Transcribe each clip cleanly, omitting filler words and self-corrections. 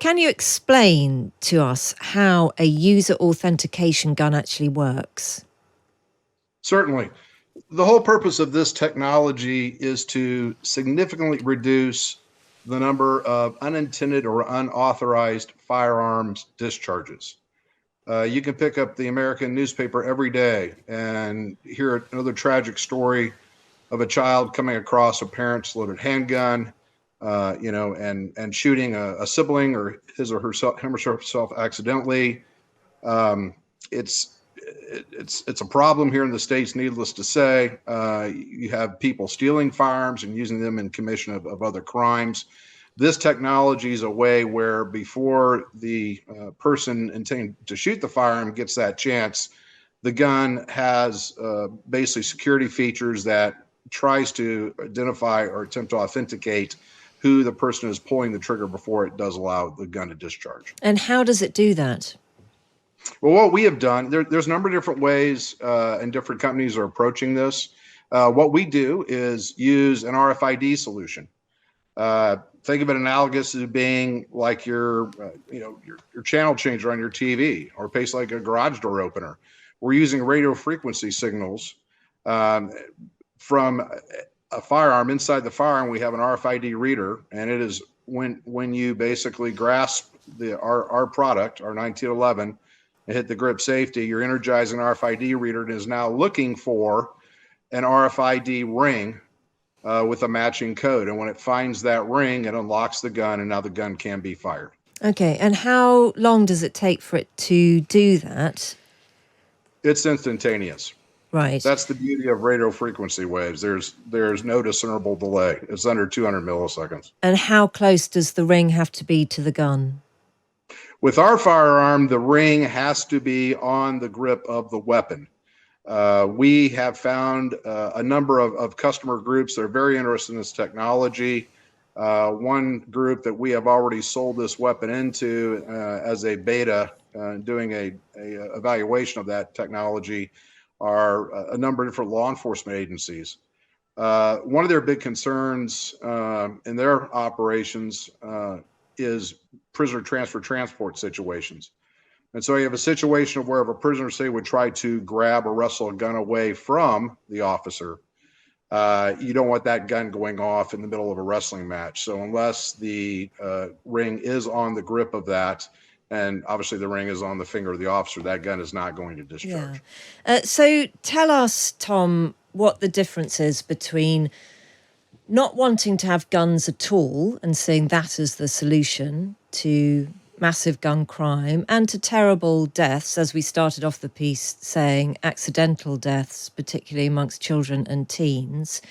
Can you explain to us how a user authentication gun actually works? Certainly. The whole purpose of this technology is to significantly reduce the number of unintended or unauthorized firearms discharges. You can pick up the American newspaper every day and hear another tragic story of a child coming across a parent's loaded handgun, and shooting a sibling or him or herself accidentally. Um, it's a problem here in the States, needless to say. You have people stealing firearms and using them in commission of other crimes. This technology is a way where before the person intending to shoot the firearm gets that chance, the gun has basically security features that tries to identify or attempt to authenticate who the person is pulling the trigger before it does allow the gun to discharge. And how does it do that? Well, what we have done, there's a number of different ways and different companies are approaching this. What we do is use an RFID solution. Think of it analogous to being like your channel changer on your TV, or basically like a garage door opener. We're using radio frequency signals from a firearm. Inside the firearm, we have an RFID reader, and it is when you basically grasp our product, our 1911, and hit the grip safety, you're energizing an RFID reader and is now looking for an RFID ring with a matching code. And when it finds that ring, it unlocks the gun, and now the gun can be fired. Okay, and how long does it take for it to do that? It's instantaneous. Right. That's the beauty of radio frequency waves. There's no discernible delay. It's under 200 milliseconds. And how close does the ring have to be to the gun? With our firearm, the ring has to be on the grip of the weapon. We have found a number of customer groups that are very interested in this technology. One group that we have already sold this weapon into as a beta, doing a evaluation of that technology, are a number of different law enforcement agencies. One of their big concerns in their operations is prisoner transport situations. And so you have a situation of where if a prisoner, say, would try to grab or wrestle a gun away from the officer, you don't want that gun going off in the middle of a wrestling match. So unless the ring is on the grip of that, and obviously the ring is on the finger of the officer, that gun is not going to discharge. Yeah. So tell us, Tom, what the difference is between not wanting to have guns at all and seeing that as the solution to massive gun crime and to terrible deaths, as we started off the piece saying, accidental deaths, particularly amongst children and teens,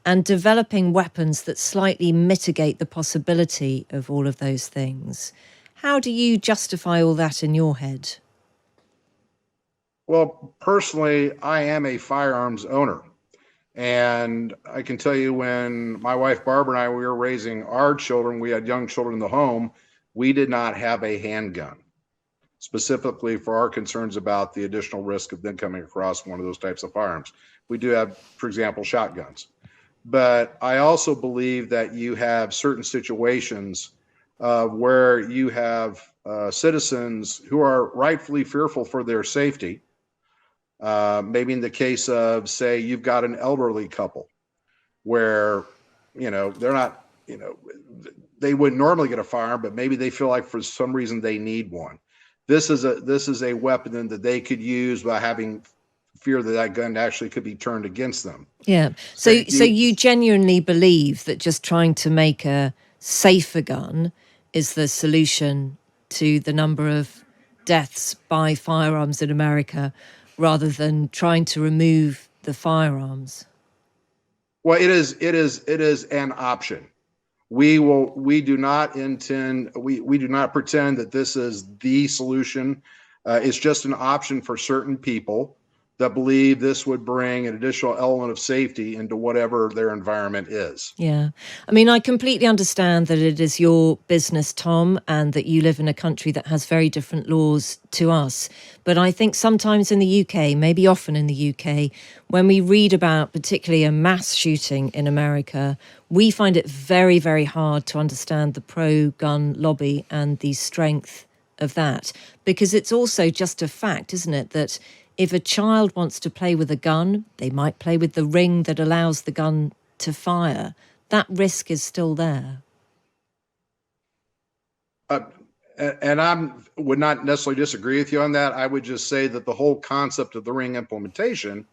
and developing weapons that slightly mitigate the possibility of all of those things. How do you justify all that in your head? Well, personally, I am a firearms owner. And I can tell you, when my wife Barbara and I, we were raising our children, we had young children in the home, we did not have a handgun, specifically for our concerns about the additional risk of them coming across one of those types of firearms. We do have, for example, shotguns. But I also believe that you have certain situations where you have citizens who are rightfully fearful for their safety. Maybe in the case of, say, you've got an elderly couple where, they're not, they wouldn't normally get a firearm, but maybe they feel like for some reason they need one. This is a weapon that they could use by having fear that gun actually could be turned against them. Yeah. So you genuinely believe that just trying to make a safer gun is the solution to the number of deaths by firearms in America, rather than trying to remove the firearms? Well, it is an option. We do not pretend that this is the solution. It's just an option for certain people that believe this would bring an additional element of safety into whatever their environment is. Yeah. I mean, I completely understand that it is your business, Tom, and that you live in a country that has very different laws to us. But I think sometimes in the UK, maybe often in the UK, when we read about particularly a mass shooting in America, we find it very, very hard to understand the pro-gun lobby and the strength of that. Because it's also just a fact, isn't it, that if a child wants to play with a gun, they might play with the ring that allows the gun to fire. That risk is still there. And I would not necessarily disagree with you on that. I would just say that the whole concept of the ring implementation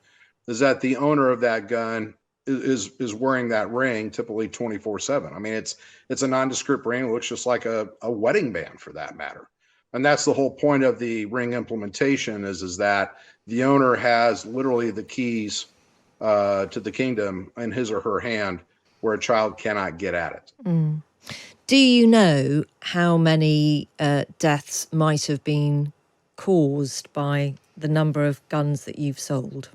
is that the owner of that gun is wearing that ring typically 24/7. I mean, it's a nondescript ring. It looks just like a wedding band for that matter. And that's the whole point of the ring implementation is that the owner has literally the keys to the kingdom in his or her hand where a child cannot get at it. Mm. Do you know how many deaths might have been caused by the number of guns that you've sold?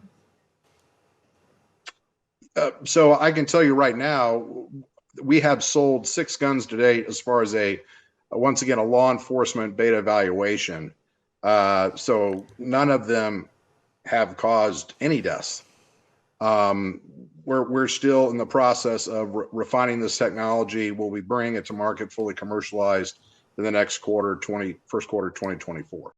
So I can tell you right now, we have sold 6 guns to date as far as once again, a law enforcement beta evaluation. So none of them have caused any deaths. We're still in the process of refining this technology. We'll be bringing it to market fully commercialized in the next quarter, first quarter 2024.